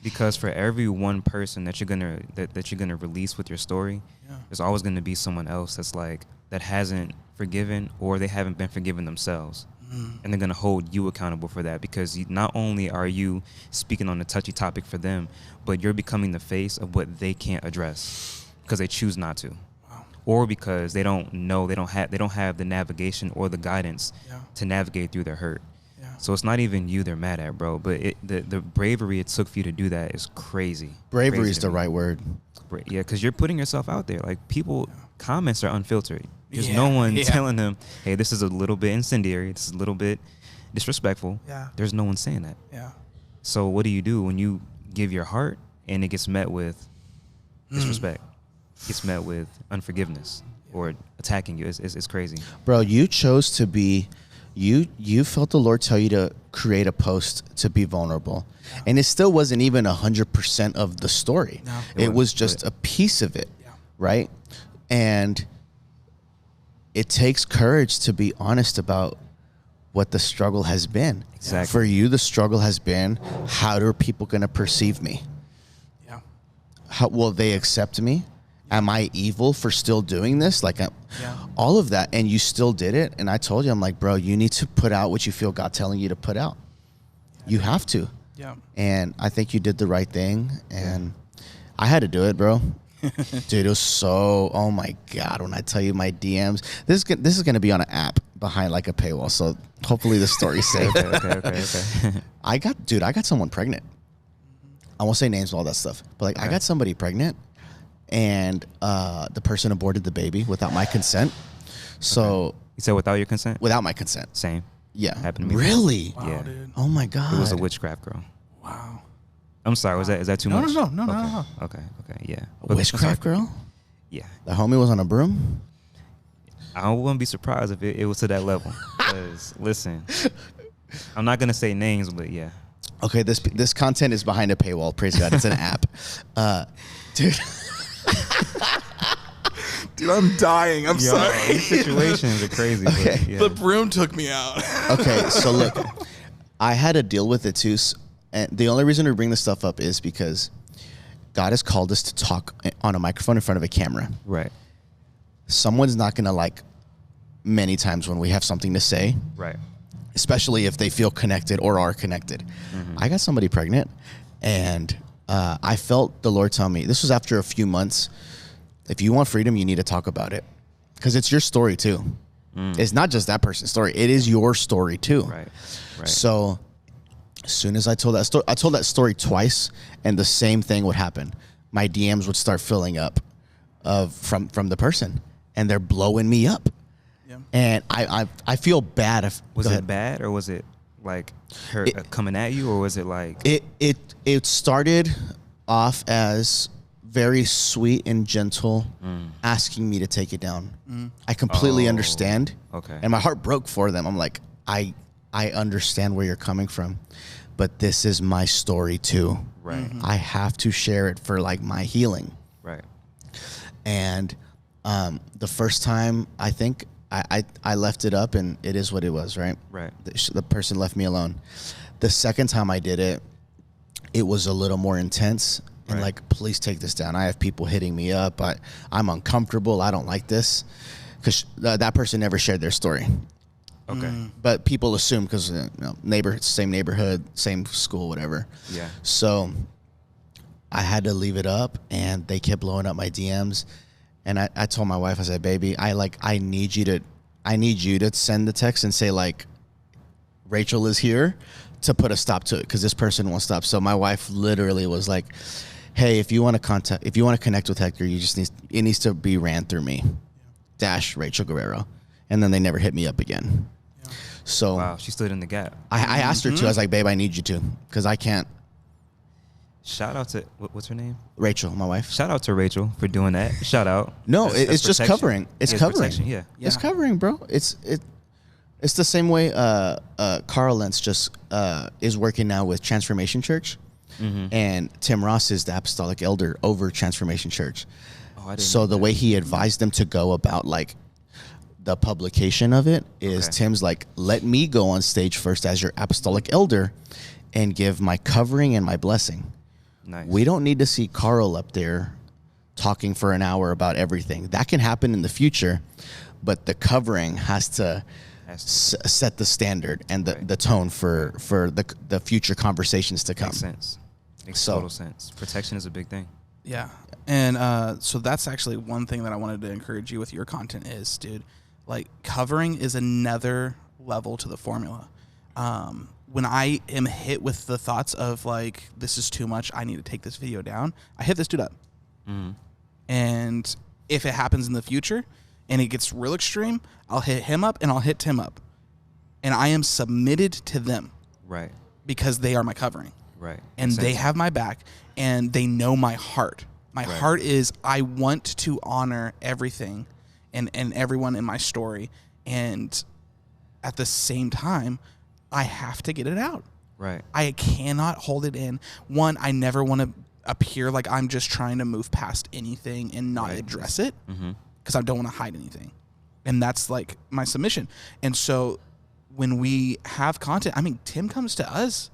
Because for every one person that you're gonna release with your story, there's always gonna be someone else that's like that hasn't forgiven or they haven't been forgiven themselves, and they're gonna hold you accountable for that because not only are you speaking on a touchy topic for them, but you're becoming the face of what they can't address because they choose not to, or because they don't know they don't have the navigation or the guidance to navigate through their hurt. So it's not even you they're mad at, bro. But the bravery it took for you to do that is crazy. Bravery is the right word. Yeah, because you're putting yourself out there. Like comments are unfiltered. There's no one telling them, hey, this is a little bit incendiary. This is a little bit disrespectful. Yeah. There's no one saying that. Yeah. So what do you do when you give your heart and it gets met with disrespect? Gets met with unforgiveness or attacking you? It's crazy. Bro, you chose to be... You felt the Lord tell you to create a post to be vulnerable. And it still wasn't even 100% of the story. No. It was just a piece of it, right? And it takes courage to be honest about what the struggle has been. Exactly. For you, the struggle has been, how are people going to perceive me? Yeah. How will they accept me? Am I evil for still doing this? Like, all of that, and you still did it. And I told you, I'm like, bro, you need to put out what you feel God telling you to put out. You have to. Yeah. And I think you did the right thing. And I had to do it, bro. Dude, it was so, oh my God, when I tell you my DMs, this is going to be on an app behind like a paywall. So hopefully the story's safe. Okay. I got someone pregnant. I won't say names and all that stuff, but like, I got somebody pregnant. And the person aborted the baby without my consent. So you said without your consent? Without my consent. Same. Yeah. Happened to me. Really? Wow, yeah. Dude. Oh my God. It was a witchcraft girl. Wow. I'm sorry. Is that too much? No. Okay. Yeah. A witchcraft girl? Yeah. The homie was on a broom? I wouldn't be surprised if it was to that level. Because listen, I'm not gonna say names, but yeah. Okay. This content is behind a paywall. Praise God. It's an app. Dude. Dude, I'm dying. I'm sorry. These situations are crazy. Okay. But, The broom took me out. Okay, so look, I had to deal with it too. And the only reason we bring this stuff up is because God has called us to talk on a microphone in front of a camera. Right. Someone's not going to like many times when we have something to say. Right. Especially if they feel connected or are connected. Mm-hmm. I got somebody pregnant, and I felt the Lord tell me, this was after a few months, if you want freedom, you need to talk about it. Because it's your story too. It's not just that person's story. It is your story too. Right. So as soon as I told that story twice, and the same thing would happen. My DMs would start filling up from the person, and they're blowing me up. Yeah. And I feel bad. Was it bad, or was it like her coming at you, or was it like it started off as very sweet and gentle, asking me to take it down. I completely understand. Okay. And my heart broke for them. I'm like, I understand where you're coming from, but this is my story too. Right. I have to share it for like my healing. Right. And the first time, I think I left it up, and it is what it was, right? Right. The person left me alone. The second time I did it, it was a little more intense. And like, please take this down. I have people hitting me up. I'm uncomfortable. I don't like this. Because that person never shared their story. Okay. But people assume because same neighborhood, same school, whatever. Yeah. So I had to leave it up, and they kept blowing up my DMs. And I told my wife, I said, baby, I need you to send the text and say like, Rachel is here, to put a stop to it, because this person won't stop. So my wife literally was like, hey, if you want to connect with Hector, it needs to be ran through me, Rachel Guerrero. And then they never hit me up again. Yeah. So wow, she stood in the gap. I asked her to. I was like, babe, I need you to, because I can't. Shout out to, what's her name? Rachel, my wife. Shout out to Rachel for doing that. Shout out. No, it's just covering. It's covering. Yeah. It's covering, bro. It's the same way Carl Lentz just is working now with Transformation Church. Mm-hmm. And Tim Ross is the apostolic elder over Transformation Church. Oh, I didn't know the way he advised them to go about like the publication of it is Tim's like, let me go on stage first as your apostolic elder and give my covering and my blessing. Nice. We don't need to see Carl up there talking for an hour about everything. That can happen in the future, but the covering has to set the standard and the tone for the future conversations to come. Makes sense. Makes total sense. Protection is a big thing. Yeah. And so that's actually one thing that I wanted to encourage you with your content is, dude, like covering is another level to the formula. When I am hit with the thoughts of like, this is too much, I need to take this video down, I hit this dude up. Mm-hmm. And if it happens in the future and it gets real extreme, I'll hit him up and I'll hit Tim up. And I am submitted to them. Right. Because they are my covering. Right. And they have my back and they know my heart. My heart is, I want to honor everything and everyone in my story. And at the same time, I have to get it out. Right. I cannot hold it in. One, I never want to appear like I'm just trying to move past anything and not address it because I don't want to hide anything. And that's like my submission. And so when we have content, I mean, Tim comes to us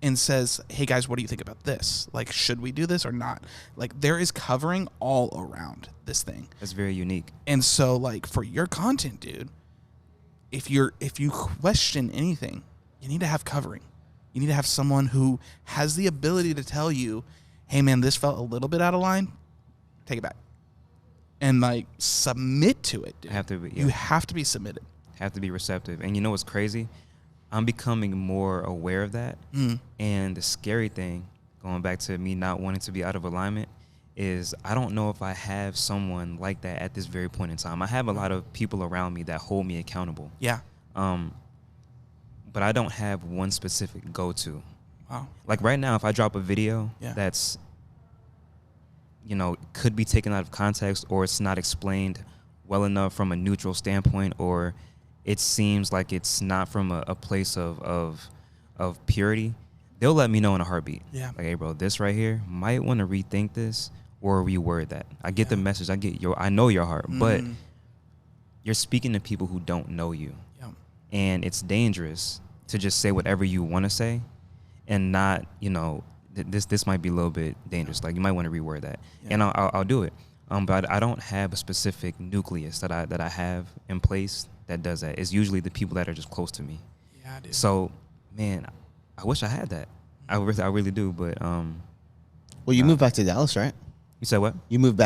and says, hey guys, what do you think about this? Like, should we do this or not? Like, there is covering all around this thing. That's very unique. And so like for your content, dude, if you question anything, you need to have covering. You need to have someone who has the ability to tell you, hey man, this felt a little bit out of line. Take it back. And like submit to it, dude. You have to be submitted. Have to be receptive. And you know what's crazy? I'm becoming more aware of that. And the scary thing, going back to me not wanting to be out of alignment, is I don't know if I have someone like that at this very point in time. I have a lot of people around me that hold me accountable. Yeah. But I don't have one specific go-to. Wow. Like right now, if I drop a video that's, could be taken out of context, or it's not explained well enough from a neutral standpoint, or it seems like it's not from a place of purity, they'll let me know in a heartbeat. Yeah. Like, hey bro, this right here, might want to rethink this or reword that. I get the message. I know your heart, but you're speaking to people who don't know you. Yeah. And it's dangerous to just say whatever you want to say and not, this might be a little bit dangerous. Like, you might want to reword that. Yeah. And I'll do it. But I don't have a specific nucleus that I have in place that does that. It's usually the people that are just close to me. Yeah, dude. So, man, I wish I had that. I really do. But well, you moved back to Dallas, right? You said what? You're moving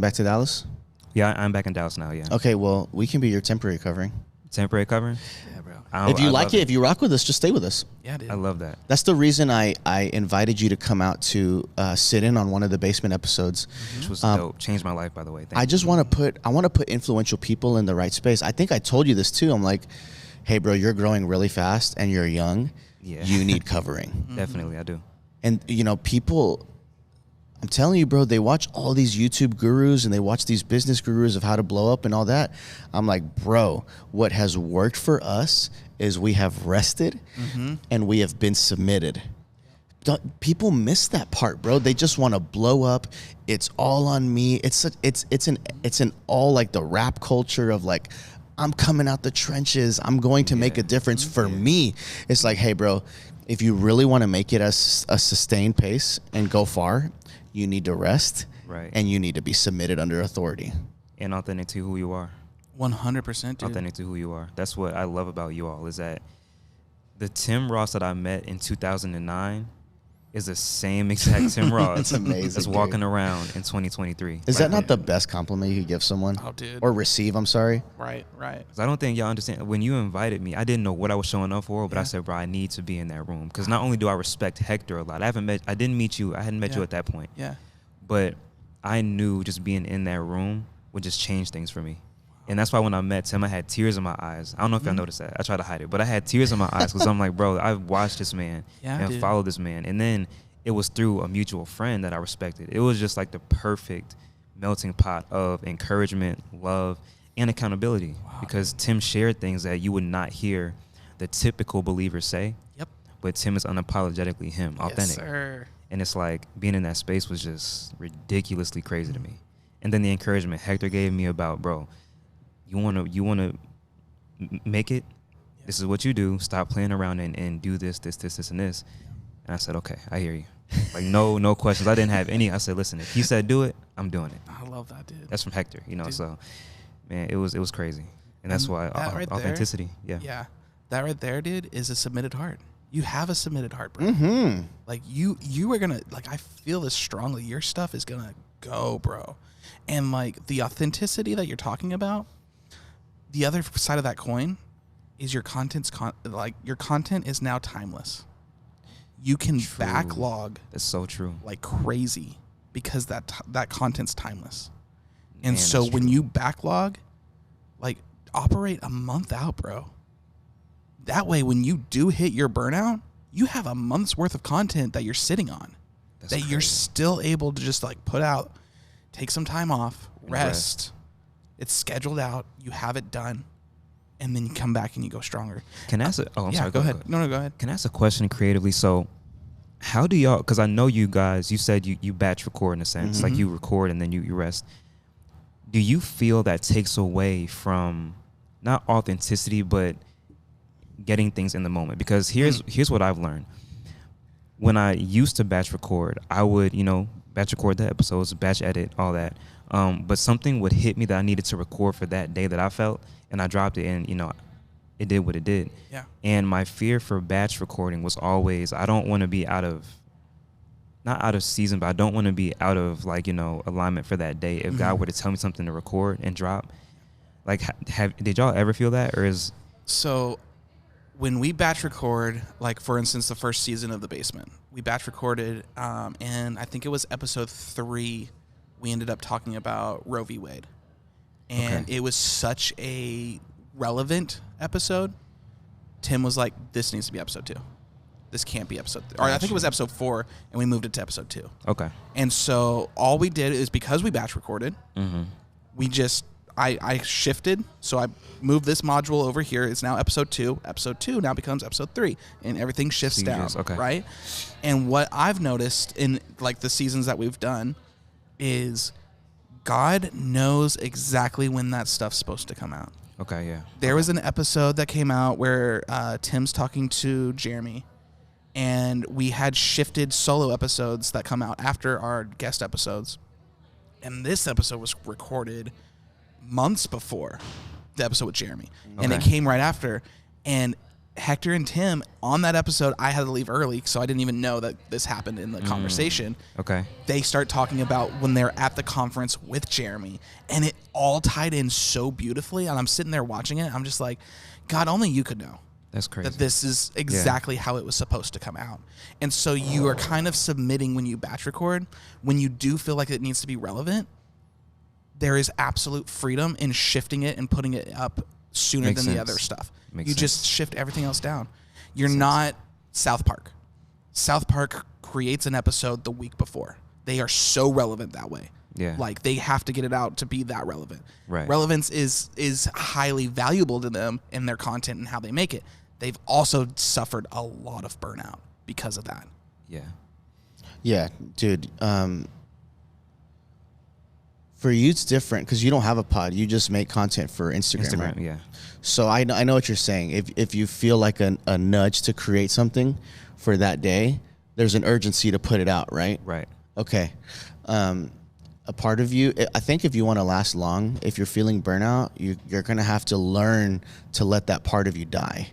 back to Dallas? Yeah, I'm back in Dallas now. Yeah. Okay, well, we can be your temporary covering. Temporary covering? Yeah, bro. If you like it, if you rock with us, just stay with us. Yeah, dude. I love that. That's the reason I invited you to come out to sit in on one of the basement episodes, which was dope. Changed my life, by the way. I just want to put influential people in the right space. I think I told you this too. I'm like, hey, bro, you're growing really fast and you're young. Yeah. You need covering. Definitely, I do. And people, I'm telling you, bro, they watch all these YouTube gurus and they watch these business gurus of how to blow up and all that. I'm like, bro, what has worked for us is we have rested and we have been submitted. People miss that part, bro. They just want to blow up. It's all on me. It's an all like the rap culture of like, I'm coming out the trenches. I'm going to make a difference for me. It's like, hey, bro, if you really want to make it a sustained pace and go far, you need to rest, and you need to be submitted under authority. And authentic to who you are. 100%, dude. Authentic to who you are. That's what I love about you all, is that the Tim Ross that I met in 2009 is the same exact Tim Ross. It's amazing. That's walking around in 2023. Is that not the best compliment you could give someone? Oh, dude. Or receive, I'm sorry. Right. Because I don't think y'all understand. When you invited me, I didn't know what I was showing up for, but I said, bro, I need to be in that room. Because not only do I respect Hector a lot, I hadn't met you at that point. Yeah. But I knew just being in that room would just change things for me. And that's why when I met Tim, I had tears in my eyes. I don't know if y'all noticed that. I tried to hide it. But I had tears in my eyes because I'm like, bro, I've watched this man and followed this man. And then it was through a mutual friend that I respected. It was just like the perfect melting pot of encouragement, love, and accountability. Wow, because Tim shared things that you would not hear the typical believer say. Yep. But Tim is unapologetically him, authentic. Yes, sir. And it's like being in that space was just ridiculously crazy to me. And then the encouragement Hector gave me about, bro, you want to make it. This is what you do. Stop playing around and do this, and this. And I said, okay, I hear you. Like, no questions. I didn't have any. I said, listen, if he said do it, I'm doing it. I love that, dude. That's from Hector, you know. Dude. So, man, it was crazy, and that's why authenticity. Yeah, that right there, dude, is a submitted heart. You have a submitted heart, bro. Mm-hmm. Like you are gonna, like, I feel this strongly. Your stuff is gonna go, bro. And like the authenticity that you're talking about, the other side of that coin is your your content is now timeless. You can backlog. That's so true. Like crazy, because that content's timeless. And Man, so when you backlog, like, operate a month out, bro. That way, when you do hit your burnout, you have a month's worth of content that you're sitting on. That's crazy. You're still able to just like put out, take some time off, rest. It's scheduled out. You have it done. And then you come back and you go stronger. Can I ask I'm sorry. Go ahead. No, go ahead. Can I ask a question creatively? So how do y'all, because I know you guys, you said you batch record in a sense, like you record and then you rest. Do you feel that takes away from not authenticity, but getting things in the moment? Because here's what I've learned. When I used to batch record, I would, batch record the episodes, batch edit, all that. But something would hit me that I needed to record for that day that I felt, and I dropped it, and it did what it did. Yeah. And my fear for batch recording was always, I don't want to be not out of season, but I don't want to be out of alignment for that day. If God were to tell me something to record and drop, like, did y'all ever feel that, or is? So, when we batch record, like for instance, the first season of The Basement, we batch recorded, and I think it was episode 3. We ended up talking about Roe v. Wade. And it was such a relevant episode. Tim was like, this needs to be episode 2. This can't be episode 3. Or I think it was episode 4, and we moved it to episode 2. Okay. And so all we did is, because we batch recorded, we just, I shifted. So I moved this module over here. It's now episode 2. Episode 2 now becomes episode 3. And everything shifts down, right? And what I've noticed in like the seasons that we've done is God knows exactly when that stuff's supposed to come out. Okay, yeah. There was an episode that came out where Tim's talking to Jeremy, and we had shifted solo episodes that come out after our guest episodes. And this episode was recorded months before the episode with Jeremy. Okay. And it came right after. And Hector and Tim, on that episode, I had to leave early, so I didn't even know that this happened in the conversation. Okay. They start talking about when they're at the conference with Jeremy, and it all tied in so beautifully, and I'm sitting there watching it, I'm just like, God, only you could know. That's crazy. That this is exactly how it was supposed to come out. And so you are kind of submitting when you batch record, when you do feel like it needs to be relevant, there is absolute freedom in shifting it and putting it up sooner than the other stuff. You just shift everything else down. You're not South Park. South Park creates an episode the week before. They are so relevant that way. Yeah. Like, they have to get it out to be that relevant. Right. Relevance is highly valuable to them in their content and how they make it. They've also suffered a lot of burnout because of that. Yeah. Yeah, dude. For you, it's different because you don't have a pod. You just make content for Instagram, right? Yeah. So I know what you're saying. If you feel like a nudge to create something for that day, there's an urgency to put it out, right? Right. Okay. A part of you, I think if you want to last long, if you're feeling burnout, you're going to have to learn to let that part of you die.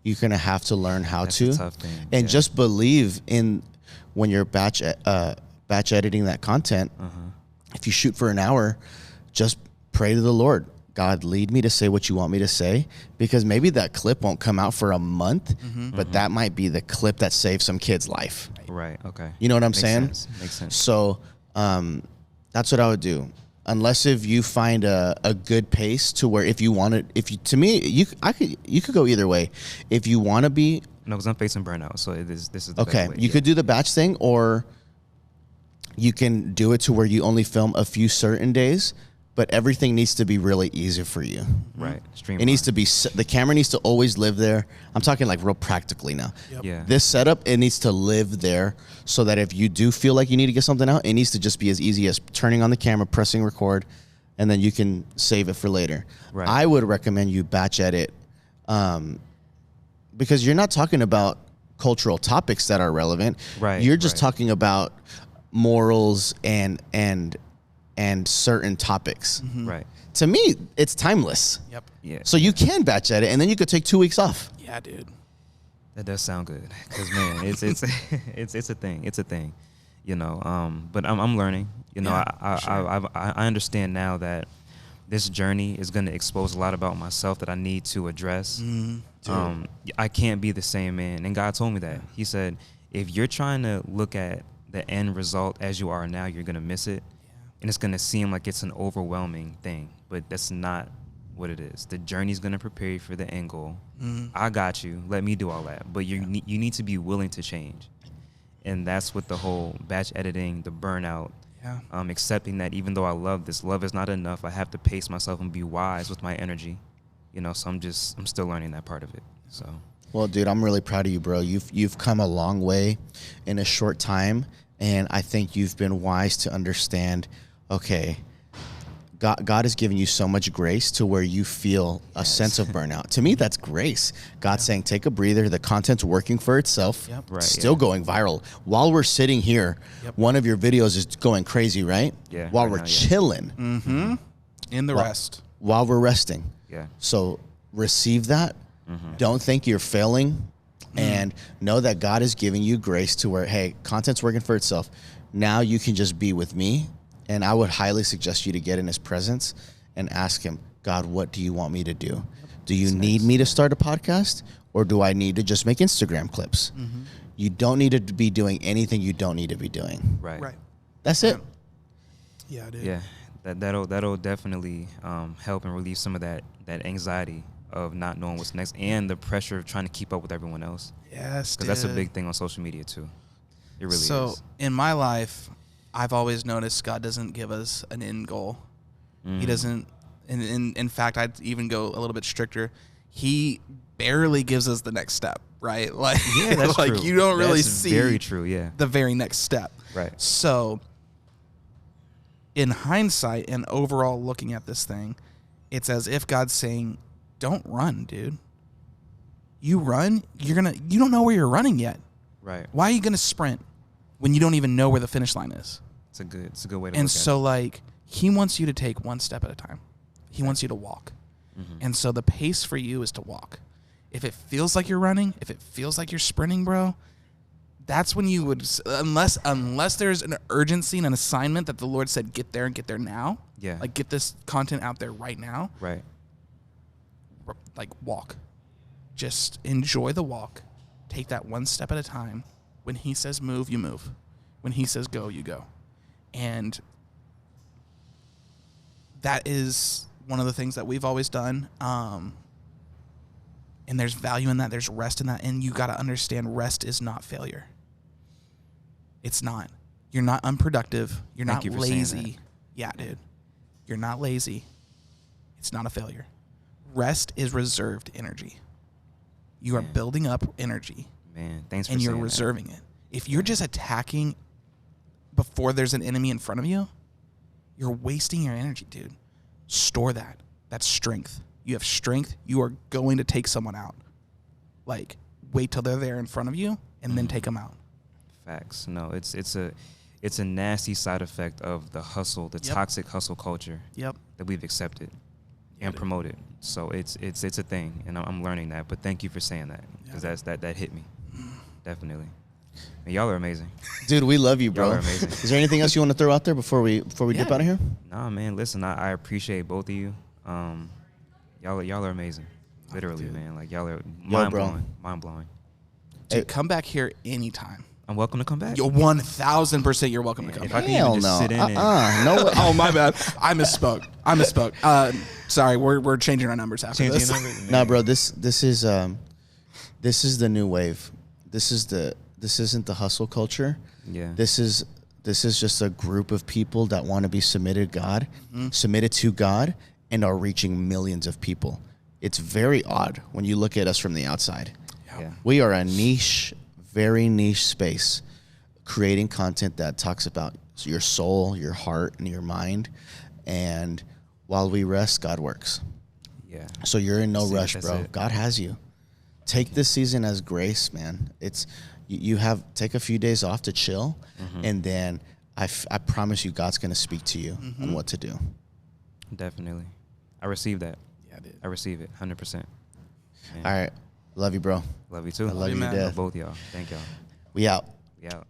You're going to have to learn how That's to. a tough thing. And just believe in when you're batch editing that content. If you shoot for an hour, just pray to the Lord. God, lead me to say what you want me to say, because maybe that clip won't come out for a month, but that might be the clip that saves some kid's life. Right. Okay. You know what I'm saying? Makes sense. So that's what I would do. Unless if you find a good pace to where if you want it, to me, you could go either way. If you want to be. No, because I'm facing burnout. So this is the okay. best way. You could do the batch thing, or you can do it to where you only film a few certain days, but everything needs to be really easy for you. Right. Streamline. It needs to be, the camera needs to always live there. I'm talking like real practically now. Yep. Yeah. This setup, it needs to live there so that if you do feel like you need to get something out, it needs to just be as easy as turning on the camera, pressing record, and then you can save it for later. Right. I would recommend you batch edit, because you're not talking about cultural topics that are relevant. Right. You're just talking about morals and certain topics. Mm-hmm. Right. To me, it's timeless. Yep. Yeah. So you can batch edit, and then you could take 2 weeks off. Yeah, dude. That does sound good, because man, it's it's a thing. It's a thing, you know. But I'm learning. You know, Yeah, I understand now that this journey is going to expose a lot about myself that I need to address. I can't be the same man, and God told me that. He said, if you're trying to look at the end result as you are now, you're going to miss it, and it's going to seem like it's an overwhelming thing, but that's not what it is. The journey's going to prepare you for the end goal. I got you. Let me do all that. But you need to be willing to change. And that's what the whole batch editing, the burnout, accepting that even though I love this, love is not enough. I have to pace myself and be wise with my energy. You know, so I'm still learning that part of it. So, well, dude, I'm really proud of you, bro. You've come a long way in a short time, and I think you've been wise to understand, okay, God has given you so much grace to where you feel a sense of burnout. To me, that's grace. God's saying, take a breather. The content's working for itself. Yep. Right, Still going viral. While we're sitting here, one of your videos is going crazy, right? Yeah. While right we're now, chilling. In the rest. While we're resting. Yeah. So receive that. Don't think you're failing. And know that God is giving you grace to where, hey, content's working for itself. Now you can just be with me. And I would highly suggest you to get in his presence and ask him, God, what do you want me to do? Do you need me to start a podcast, or do I need to just make Instagram clips? You don't need to be doing anything you don't need to be doing. Right. That's it. Yeah, dude. Yeah. That'll definitely help and relieve some of that anxiety of not knowing what's next and the pressure of trying to keep up with everyone else. Yes, Because that's a big thing on social media too. It really is. So in my life, I've always noticed God doesn't give us an end goal. He doesn't. And in fact, I'd even go a little bit stricter. He barely gives us the next step, right? Like, Yeah, that's like true. you don't really That's see very true, yeah. the very next step. Right. So in hindsight and overall looking at this thing, it's as if God's saying, don't run, dude. You run, you don't know where you're running yet. Right. Why are you going to sprint when you don't even know where the finish line is? It's a good way to look And at so it. like he wants you to take one step at a time. He wants you to walk. And so the pace for you is to walk. If it feels like you're running, if it feels like you're sprinting, bro, that's when you would, unless there's an urgency and an assignment that the Lord said, get there and get there now. Yeah. Like get this content out there right now. Right. Like walk. Just enjoy the walk. Take that one step at a time. When he says move, you move. When he says go, you go. And that is one of the things that we've always done. And there's value in that. There's rest in that. And you got to understand rest is not failure. It's not. You're not unproductive. You're Thank not you for saying lazy. that. Yeah, dude. You're not lazy. It's not a failure. Rest is reserved energy. You are building up energy. Man, thanks for and saying you're that. reserving it. If you're just attacking before there's an enemy in front of you, you're wasting your energy, dude. Store that. That's strength. You have strength. You are going to take someone out. Like, wait till they're there in front of you and then take them out. Facts. No, it's a nasty side effect of the hustle, the toxic hustle culture that we've accepted and promoted. So it's a thing, and I'm learning that. But thank you for saying that, because that hit me, definitely. And y'all are amazing, Dude. We love you, bro. Y'all are amazing. Is there anything else you want to throw out there before we dip out of here? Nah, man. Listen, I appreciate both of you. Y'all are amazing, literally, man. Like y'all are mind blowing. Dude, come back here anytime. I'm welcome to come back. You're 1,000% you're welcome to come If back. I can even just sit in and No way. Oh, my bad. I misspoke. Sorry, we're changing our numbers after this. No, bro. This is the new wave. This isn't the hustle culture. Yeah. This is just a group of people that want to be submitted to God, and are reaching millions of people. It's very odd when you look at us from the outside. Yeah. We are a niche, very niche space, creating content that talks about your soul, your heart, and your mind. And while we rest, God works. Yeah. So you're in no rush, that's bro. it. God has you. Take this season as grace, man. It's you have take a few days off to chill, and then I promise you, God's gonna speak to you on what to do. Definitely, I received that. Yeah, dude. I receive it 100%. All right, love you, bro. Love you too. I love you to man. death. Both y'all. Thank y'all. We out. We out.